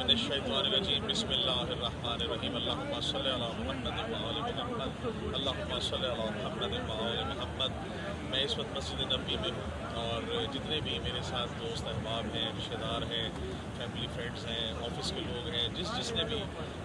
मिनश्शैतानिर्रजीम बिस्मिल्लाहिर्रहमानिर्रहीम अल्लाहुम्मा सल्लि अला मुहम्मद व आलि मुहम्मद अल्लाहुम्मा सल्लि अला मुहम्मद व आलि मुहम्मद। मैं इस वक्त मस्जिद नबी में हूँ और जितने भी मेरे साथ दोस्त अहबाब हैं, रिश्तेदार हैं, फैमिली फ्रेंड्स हैं, ऑफिस के लोग हैं, जिसने भी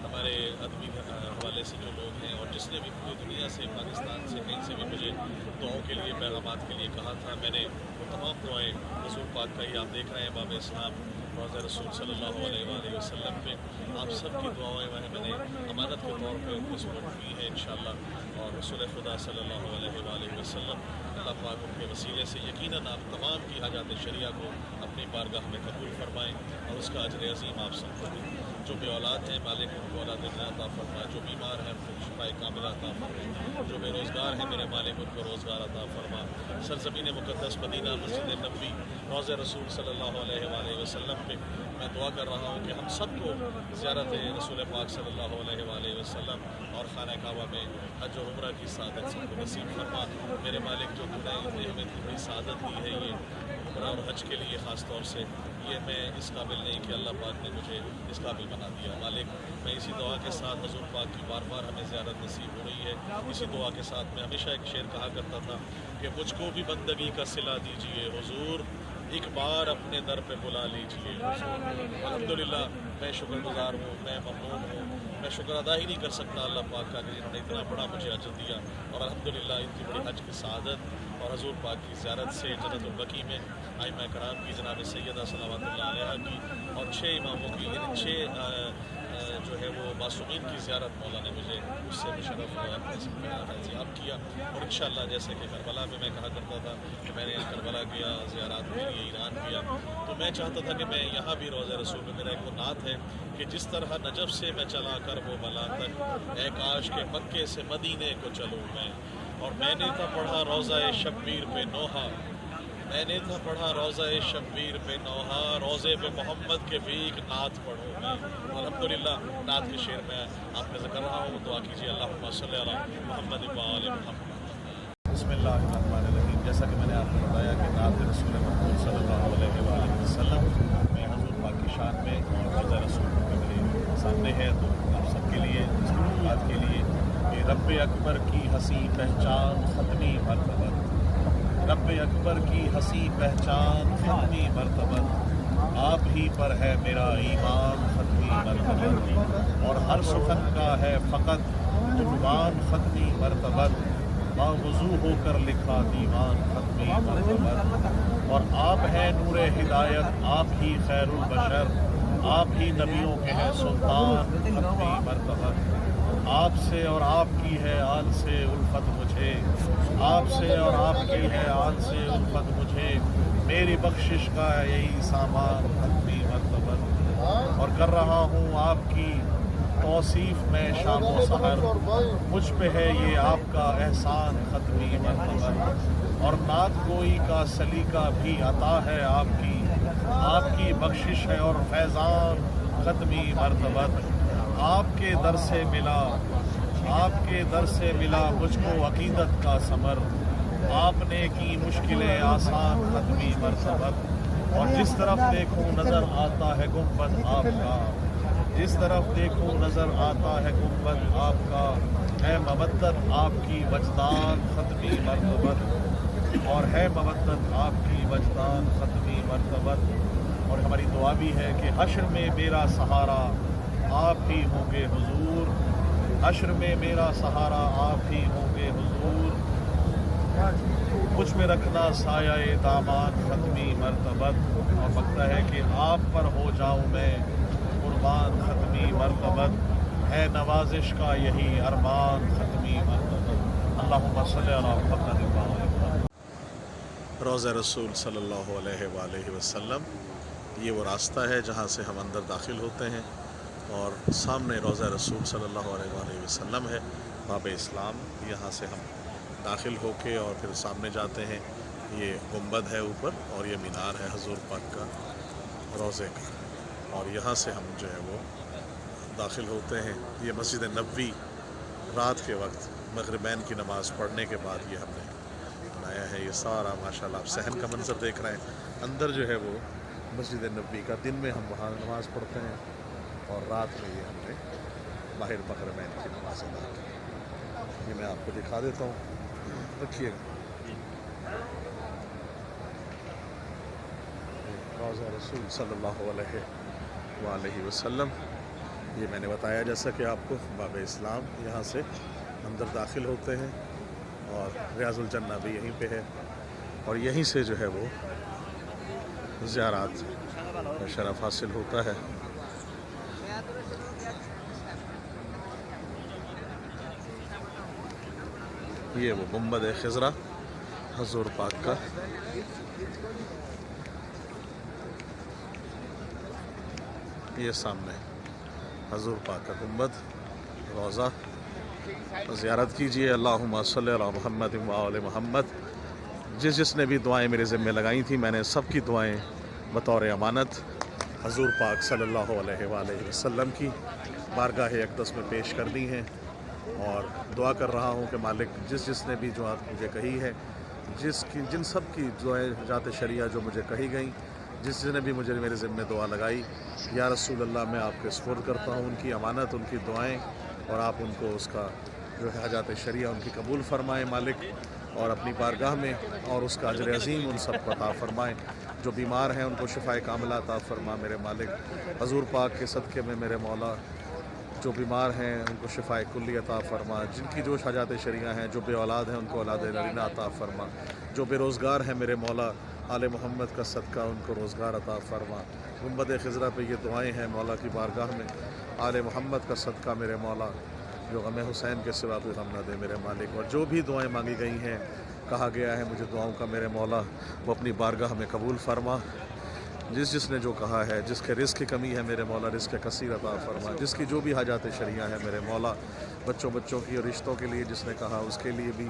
हमारे अदबी हवाले से जो लोग हैं और जिसने भी पूरी दुनिया से, पाकिस्तान से, कहीं से भी मुझे दुआओं के लिए, पैगामात के लिए कहा था, मैंने वो तमाम दुआएँ हुज़ूर पाक का ही आप देख रहे हैं बाब इस्लाम रोज़ा रसूल सल्लल्लाहु अलैहि वसल्लम पे आप सब की दुआएँ मैंने अमानत के तौर पर उनको सुपुर्द की है इंशाअल्लाह। और रसूल खुदा सल्लल्लाहु अलैहि वसल्लम अल्लाह पाक उनके वसीले से यकीनन आप तमाम की हाजात शरिया को अपनी बारगाह में कबूल फरमाएँ और उसका अजर अज़ीम आप सबको दें। जो बे औलाद हैं मालिक उनको औलाद अता फरमा, जो बीमार हैं उनको शिफाए कामिला अता फरमा, जो बेरोज़गार हैं मेरे मालिक उनको रोज़गार अता फरमा। सरज़मीन मुक़द्दस मदीना मस्जिद नबी रोज़ा रसूल सल्लल्लाहु अलैहि वसल्लम पे मैं दुआ कर रहा हूँ कि हम सबको ज़ियारत रसूल पाक सल्लल्लाहु अलैहि वसल्लम और खाना काबा में हज और उम्रा की सादत सबको नसीब फरमा। मेरे मालिक जो तूने हमें इतनी बड़ी सादत दी है ये उम्रा और हज के लिए ख़ास तौर से, ये मैं इस काबिल नहीं कि अल्लाह पाक ने मुझे इस काबिल बना दिया। मालिक मैं इसी दुआ के साथ हज़ूर पाक की बार बार हमें ज़ियारत नसीब हो रही है। इसी दुआ के साथ मैं हमेशा एक शेर कहा करता था कि मुझको भी बंदगी का सिला दीजिए हुज़ूर, एक बार अपने दर पे बुला लीजिए हुज़ूर। अल्हम्दुलिल्लाह मैं शुक्रगुज़ार हूँ, मैं ममनून हूँ, मैं शुक्र अदा ही नहीं कर सकता अल्लाह पाक का कि जिन्होंने इतना बड़ा मुझे अजर दिया और अल्हम्दुलिल्लाह इतनी बड़ी हज की सआदत और हज़ूर पाक की ज़ियारत से जन्नतुल बकी में आइमा कराम की जनाब सैयदा सलावतुल्लाह अलैहा की और 6 इमामों की, इन 6 जो है वो मासूमीन की ज़ियारत मौला ने मुझे उससे मुशर्रफ फैज़याब किया। और इंशाअल्लाह जैसे कि करबला में मैं कहा करता था कि मैंने करबला किया, ज़ियारत के लिए ईरान किया, तो मैं चाहता था कि मैं यहाँ भी रोज़ा रसूल में मेरा एक वो नात है कि जिस तरह नजफ़ से मैं चला कर वो बला तक, ए काश के मक्के से मदीने को चलूँ मैं। और मैंने था पढ़ा रोज़ा शब्बीर पे नोहा, मैंने था पढ़ा रोज़ा शब्बीर पे नोहा, रोज़े पे मोहम्मद के भी एक नात पढ़ूँ मैं। अल्हम्दुलिल्लाह नात के शेर में आपने ज़िक्र रहा हूँ, दुआ कीजिए अल्लाहुम्मा सल्लि अला मुहम्मद व आलि मुहम्मद। बिस्मिल्लाहिर्रहमानिर्रहीम। जैसा कि मैंने आपको बताया कि नात रसूल महमूद सल्लल्लाहु अलैहि वसल्लम में हज़ूर पाक की शान में और रोज़ा रसूल मेरे सामने है, तो आप सबके लिए इस बात के लिए कि रब अकबर की हंसी पहचान ख़त्मी मरतबत, रब अकबर की हंसी पहचान ख़त्मी मरतबत, आप ही पर है मेरा ईमान ख़त्मी मरतबत, और हर सुखन का है फ़कत उन्वान ख़त्मी मरतबत, बावुज़ू होकर लिखा दीवान ख़त्मी मरतबत। और आप हैं नूरे हिदायत, आप ही खैरुल बशर, आप ही नबियों के हैं सुल्तान ख़त्मी मरतबत। आपसे और आपकी है आल से उल्फत मुझे, आपसे और आपकी है आल से उल्फत मुझे, मेरी बख्शिश का यही सामान ख़त्मी मरतबत। और कर रहा हूँ आपकी तौसीफ़ में शाम व सहर, मुझ पे है ये आपका एहसान ख़त्मी मरतबत। और नात गोई का सलीका भी अता है आपकी, आपकी बख्शिश है और फैज़ान ख़त्मी मरतबत। आपके दर से मिला, आपके दर से मिला मुझको अकीदत का समर, आपने की मुश्किलें आसान ख़त्मी मरतबत। और जिस तरफ देखूं नज़र आता है गुंबद आपका, जिस तरफ देखूं नज़र आता है गुंबद आपका, है मवद्दत आपकी वजदान ख़त्मी मरतबत, और है मवद्दत आपकी वजदान ख़त्मी मरतबत। और हमारी दुआ भी है कि हश्र में मेरा सहारा आप ही होंगे हुजूर, हश्र में मेरा सहारा आप ही होंगे हुजूर, मुझ में रखना साया दामान ख़त्मी मरतबत। और लगता है कि आप पर हो जाऊं मैं कुर्बान ख़त्मी मरतबत, है नवाजिश का यही अरमान ख़त्मी मरतबत। अल्लाहुम्मा सल्लि अला मुहम्मद व आलि मुहम्मद। रोज़ा रसूल सल्लल्लाहु अलैहि वसल्लम ये वो रास्ता है जहाँ से हम अंदर दाखिल होते हैं और सामने रोज़ा रसूल सल्लल्लाहु अलैहि वसल्लम है, बाब इस्लाम। यहाँ से हम दाखिल होके और फिर सामने जाते हैं, ये गुंबद है ऊपर और ये मीनार है हज़ूर पाक का रोज़े का, और यहाँ से हम जो है वो दाखिल होते हैं। ये मस्जिद नबवी रात के वक्त मग़रिबैन की नमाज़ पढ़ने के बाद ये हमने बनाया है। ये सारा माशाल्लाह आप सहन का मंज़र देख रहे हैं। अंदर जो है वो मस्जिद नबवी का दिन में हम वहाँ नमाज़ पढ़ते हैं اور رات میں یہ ہم نے ماہ محرمین کی نماز ادا کی. یہ میں آپ کو دکھا دیتا ہوں, رکھیے گا. روضہ رسول صلی اللہ علیہ وآلہ وسلم. یہ میں نے بتایا جیسا کہ آپ کو باب اسلام, یہاں سے اندر داخل ہوتے ہیں اور ریاض الجنہ بھی یہیں پہ ہے, اور یہیں سے جو ہے وہ زیارات کا شرف حاصل ہوتا ہے. یہ وہ گنبد خضرا حضور پاک کا, یہ سامنے حضور پاک کا گنبد, روضہ. زیارت کیجئے. اللہم صلی علی محمد و آل محمد. جس نے بھی دعائیں میرے ذمہ لگائی تھیں, میں نے سب کی دعائیں بطور امانت حضور پاک صلی اللہ علیہ وآلہ وسلم کی بارگاہ اقدس میں پیش کر دی ہیں, اور دعا کر رہا ہوں کہ مالک جس نے بھی دعا مجھے کہی ہے, جن سب کی دعائیں ذات شریعہ جو مجھے کہی گئیں, جس نے بھی مجھے میرے ذمہ دعا لگائی, یا رسول اللہ میں آپ کے سپرد کرتا ہوں ان کی امانت, ان کی دعائیں, اور آپ ان کو اس کا جو ہے حاجات شریعہ ان کی قبول فرمائیں مالک, اور اپنی بارگاہ میں اور اس کا اجر عظیم ان سب کو عطا فرمائیں. جو بیمار ہیں ان کو شفائے کاملہ عطا فرما میرے مالک. حضور پاک کے صدقے میں میرے مولا جو بیمار ہیں ان کو شفائے کلی عطا فرما. جن کی جو حاجات شریعہ ہیں, جو بے اولاد ہیں ان کو اولاد نرینہ عطا فرما. جو بے روزگار ہیں میرے مولا آل محمد کا صدقہ ان کو روزگار عطا فرما. گنبد خضرا پہ یہ دعائیں ہیں مولا کی بارگاہ میں, آل محمد کا صدقہ میرے مولا جو غم حسین کے سوا کوئی غم نہ دے میرے مالک. اور جو بھی دعائیں مانگی گئی ہیں, کہا گیا ہے مجھے دعاؤں کا میرے مولا وہ اپنی بارگاہ میں قبول فرما. جس نے جو کہا ہے, جس کے رزق کی کمی ہے میرے مولا رزق کثیر عطا فرما. جس کی جو بھی حاجات شریعہ ہیں میرے مولا, بچوں کی اور رشتوں کے لیے جس نے کہا اس کے لیے بھی,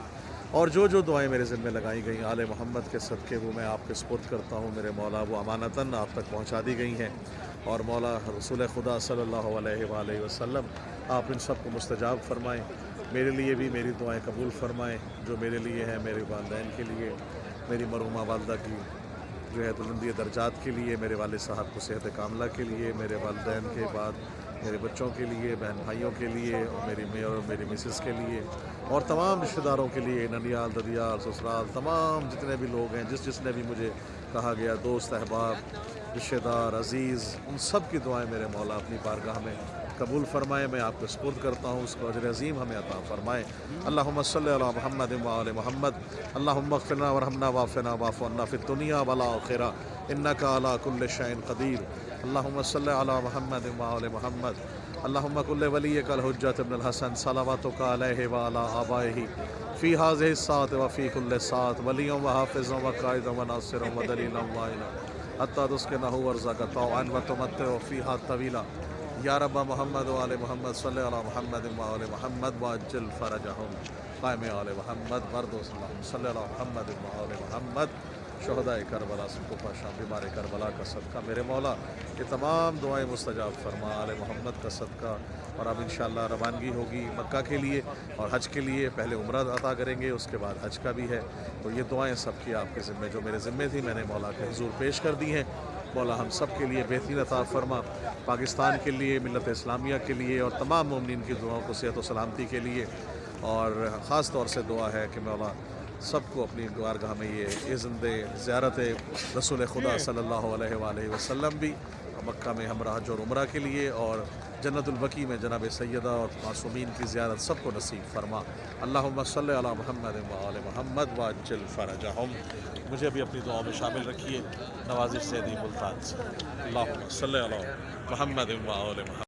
اور جو دعائیں میرے ذمہ لگائی گئیں آل محمد کے صدقے وہ میں آپ کے سپرد کرتا ہوں میرے مولا. وہ امانتاً آپ تک پہنچا دی گئی ہیں, اور مولا رسول خدا صلی اللہ علیہ وآلہ وسلم آپ ان سب کو مستجاب فرمائیں. میرے لیے بھی میری دعائیں قبول فرمائیں, جو میرے لیے ہیں, میرے والدین کے لیے, میری مرحومہ والدہ کی جو ہے بلندی درجات کے لیے, میرے والد صاحب کو صحت کاملہ کے لیے, میرے والدین کے بعد میرے بچوں کے لیے, بہن بھائیوں کے لیے, اور میری مسز کے لیے, اور تمام رشتہ داروں کے لیے, ننیال, ددیال, سسرال, تمام جتنے بھی لوگ ہیں, جس نے بھی مجھے کہا گیا, دوست, احباب, رشتہ دار, عزیز, ان سب کی دعائیں میرے مولا اپنی بارگاہ میں قبول فرمائے. میں آپ کو سپرد کرتا ہوں, اس کو اجر عظیم ہمیں عطا فرمائے. اللہم صلی علی محمد و آل محمد. اللہم اغفرنا ورحمنا وعافنا واعف عنا فی الدنیا والآخرہ انک علی کل شیء قدیر. اللہم صلی علی محمد و آل محمد. اللہم کل ولیک الحجۃ ابن الحسن صلواتک علیہ وعلی آبائہ فی ہذہ الساعۃ وفی کل ساعۃ ولیًا وحافظا وقائدا وناصرا ودلیلا وعینا حتی تسکنہ ارضک طوعا وتمتع فیہا طویلا. یا رب محمد و آل محمد صلی علی محمد و آل محمد وعجل فرجہم. قائم آل محمد برد صلی علی محمد و آل محمد. شہدائے کربلا سب کو پاشا بیمار کربلا کا صدقہ میرے مولا یہ تمام دعائیں مستجاب فرما. آل محمد کا صدقہ. اور اب انشاءاللہ روانگی ہوگی مکہ کے لیے اور حج کے لیے. پہلے عمرہ عطا کریں گے, اس کے بعد حج کا بھی ہے. تو یہ دعائیں سب کی آپ کے ذمہ, جو میرے ذمہ تھی میں نے مولا کے حضور پیش کر دی ہیں. مولا ہم سب کے لیے بہترین عطا فرما, پاکستان کے لیے, ملت اسلامیہ کے لیے, اور تمام مومنین کی دعاؤں کو صحت و سلامتی کے لیے. اور خاص طور سے دعا ہے کہ مولا سب کو اپنی بارگاہ میں یہ اذن دے زیارت رسول خدا صلی اللہ علیہ وآلہ وسلم بھی مکہ میں ہمراہ حج اور عمرہ کے لیے, اور جنت البقیع میں جناب سیدہ اور معصومین کی زیارت سب کو نصیب فرما. اللہم صلی علی محمد و آل محمد وعجل فرجہم. مجھے بھی اپنی دعاؤں میں شامل رکھیے. نوازش سیدی ملتان سے. اللہم صلی علی محمد و آل محمد.